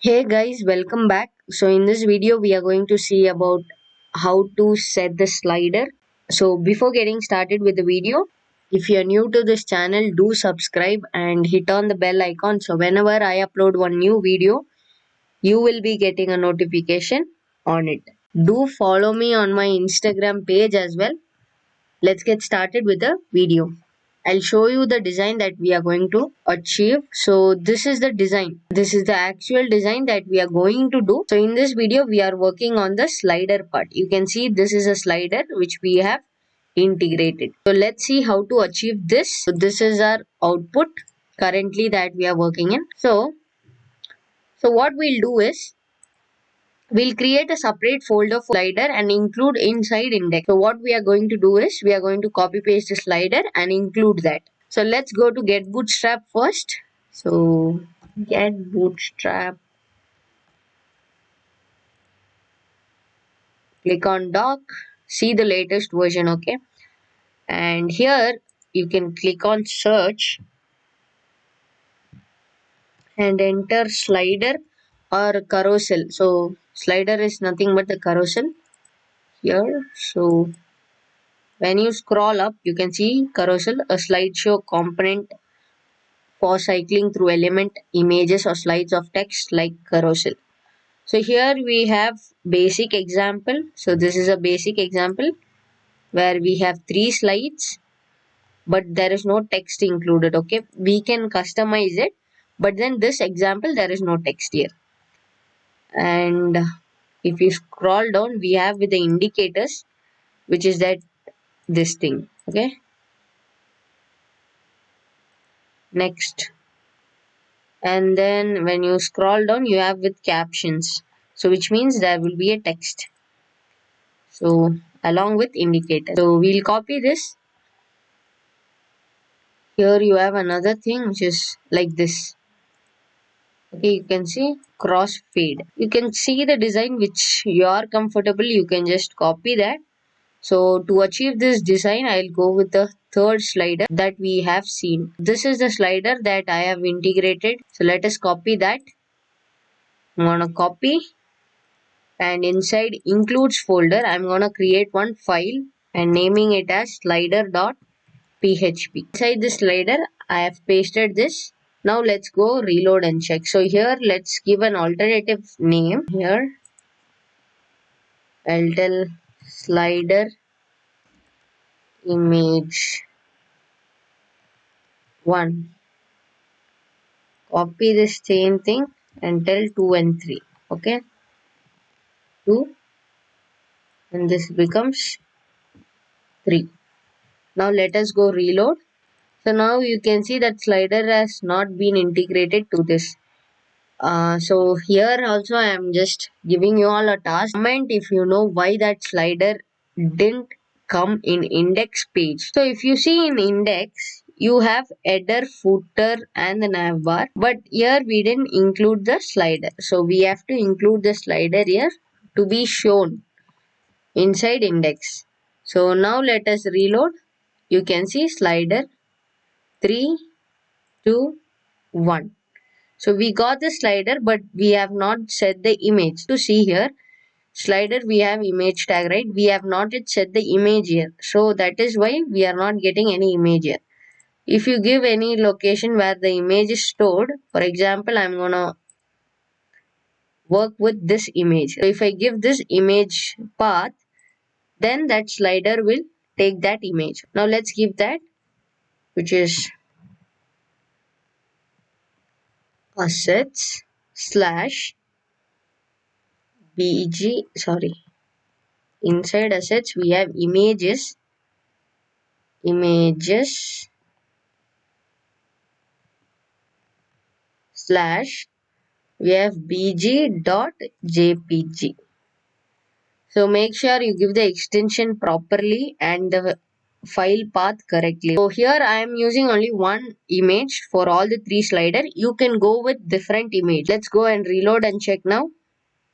Hey guys, welcome back. So in this video we are going to see about how to set the slider. So before getting started with the video, if you are new to this channel, do subscribe and hit on the bell icon so whenever I upload one new video, you will be getting a notification on it. Do follow me on my Instagram page as well. Let's get started with the video. I'll show you the design that we are going to achieve. So this is the design. This is the actual design that we are going to do. So in this video, we are working on the slider part. You can see this is a slider which we have integrated. So let's see how to achieve this. So this is our output currently that we are working in. So what we'll do is we'll create a separate folder for slider and include inside index. So what we are going to do is we are going to copy paste the slider and include that. So let's go to get bootstrap first. So get bootstrap, click on doc, see the latest version, okay? And here you can click on search and enter slider or carousel. So slider is nothing but the carousel here. So when you scroll up, you can see carousel, a slideshow component for cycling through element, images or slides of text like carousel. So here we have basic example. So this is a basic example where we have 3 slides, but there is no text included. Okay, we can customize it, but then this example there is no text here. And if you scroll down, we have with the indicators, which is that this thing. Okay, next. And then when you scroll down you have with captions, so which means there will be a text, so along with indicator. So we'll copy this. Here you have another thing which is like this. Okay, you can see cross fade. You can see the design which you are comfortable, you can just copy that. So to achieve this design, I'll go with the third slider that we have seen. This is the slider that I have integrated, so let us copy that. I'm gonna copy, and inside includes folder I'm gonna create one file and naming it as slider.php. Inside this slider I have pasted this. Now let's go reload and check. So here let's give an alternative name. Here I'll tell slider image 1. Copy this same thing and tell 2 and 3. Okay, 2, and this becomes 3. Now let us go reload. So now you can see that slider has not been integrated to this. So here also I am just giving you all a task. Comment if you know why that slider didn't come in index page. So if you see in index, you have header, footer and the nav bar, but here we didn't include the slider. So we have to include the slider here to be shown inside index. So now let us reload. You can see slider 3, 2, 1. So we got the slider, but we have not set the image. To see here, slider we have image tag, right? We have not yet set the image here. So that is why we are not getting any image here. If you give any location where the image is stored, for example, I'm gonna work with this image. So if I give this image path, then that slider will take that image. Now let's give that, which is assets slash bg, sorry, inside assets we have images slash we have bg.jpg. So make sure you give the extension properly and the file path correctly. So here I am using only one image for all the 3 slider. You can go with different image. Let's go and reload and check now.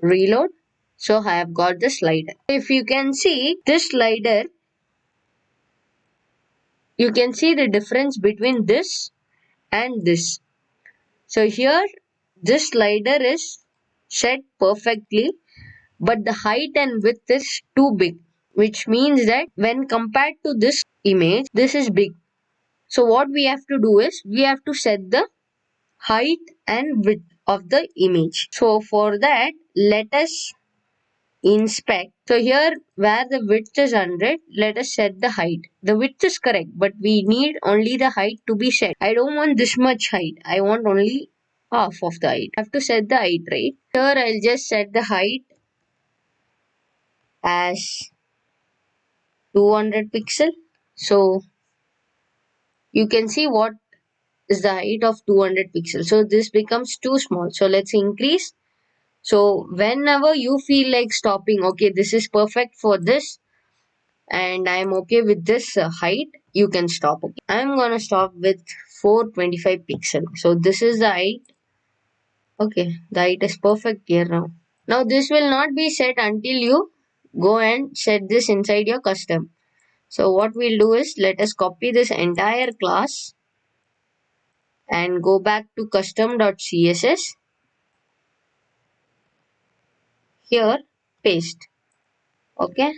Reload. So I have got the slider. If you can see this slider, you can see the difference between this and this. So here this slider is set perfectly, but the height and width is too big, which means that when compared to this image, this is big. So what we have to do is we have to set the height and width of the image. So for that, let us inspect. So here where the width is 100, let us set the height. The width is correct, but we need only the height to be set. I don't want this much height. I want only half of the height. I have to set the height, right? Here I'll just set the height as 200 pixel. So you can see what is the height of 200 pixels. So this becomes too small. So let's increase. So whenever you feel like stopping, okay, this is perfect for this and I'm okay with this height, you can stop. Okay, I'm gonna stop with 425 pixel. So this is the height. Okay, the height is perfect here now. Now this will not be set until you go and set this inside your custom. So what we'll do is let us copy this entire class and go back to custom.css. Here paste. Okay,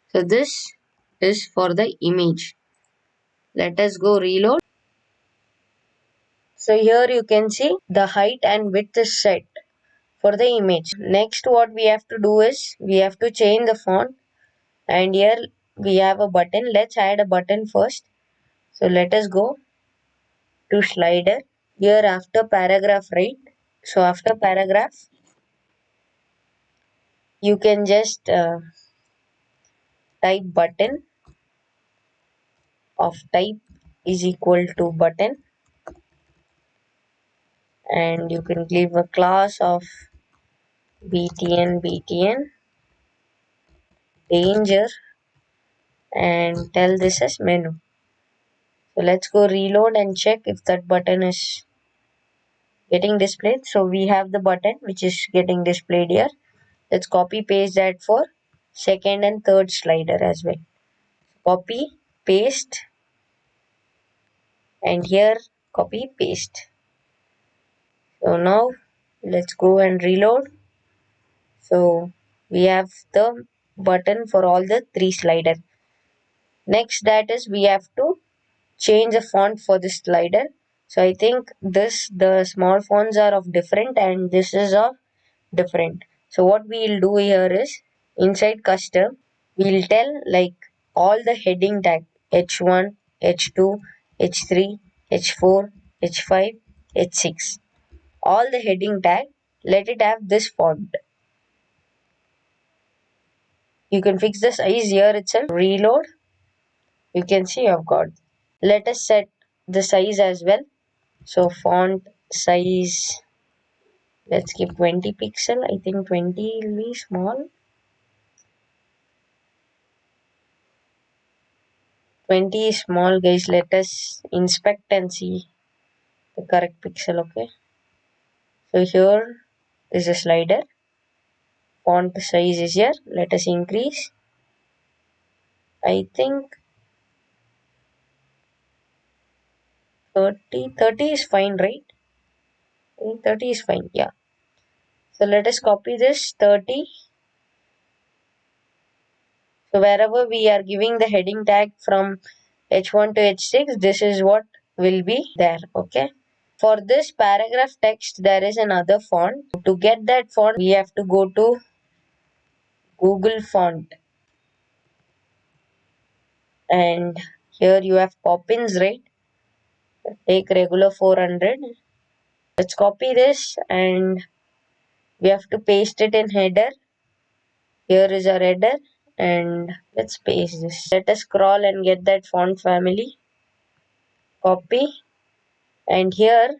so this is for the image. Let us go reload. So here you can see the height and width is set for the image. Next what we have to do is we have to change the font, and here we have a button. Let's add a button first. So let us go to slider. Here after paragraph, right? So after paragraph you can just type button of type is equal to button, and you can give a class of btn danger and tell this as menu. So let's go reload and check if that button is getting displayed. So we have the button which is getting displayed here. Let's copy paste that for second and third slider as well. Copy paste, and here copy paste. So now let's go and reload. So we have the button for all the three slider. Next that is we have to change the font for this slider. So I think the small fonts are of different and this is of different. So what we'll do here is inside custom we'll tell like all the heading tag h1, h2, h3, h4, h5, h6, all the heading tag, let it have this font. You can fix the size here itself. Reload. You can see I've got. Let us set the size as well. So font size, let's give 20 pixel. I think 20 will be small. 20 is small, guys. Let us inspect and see the correct pixel. Okay. So here is a slider. Font size is here. Let us increase. I think 30 is fine, right? I think 30 is fine. Yeah. So let us copy this 30. So wherever we are giving the heading tag from h1 to h6, this is what will be there. Okay. For this paragraph text, there is another font. To get that font, we have to go to Google font. And here you have Poppins, right? Take regular 400. Let's copy this and we have to paste it in header. Here is our header and let's paste this. Let us scroll and get that font family. Copy, and here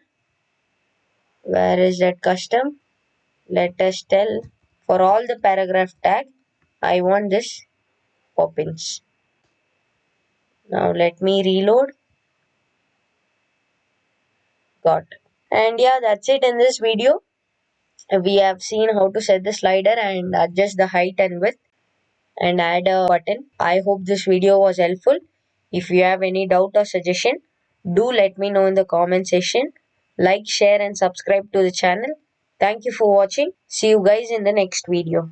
where is that custom? Let us tell for all the paragraph tag I want this Poppins. Now let me reload. Got. And yeah, that's it in this video. We have seen how to set the slider and adjust the height and width and add a button. I hope this video was helpful. If you have any doubt or suggestion, do let me know in the comment section. Like, share and subscribe to the channel. Thank you for watching. See you guys in the next video.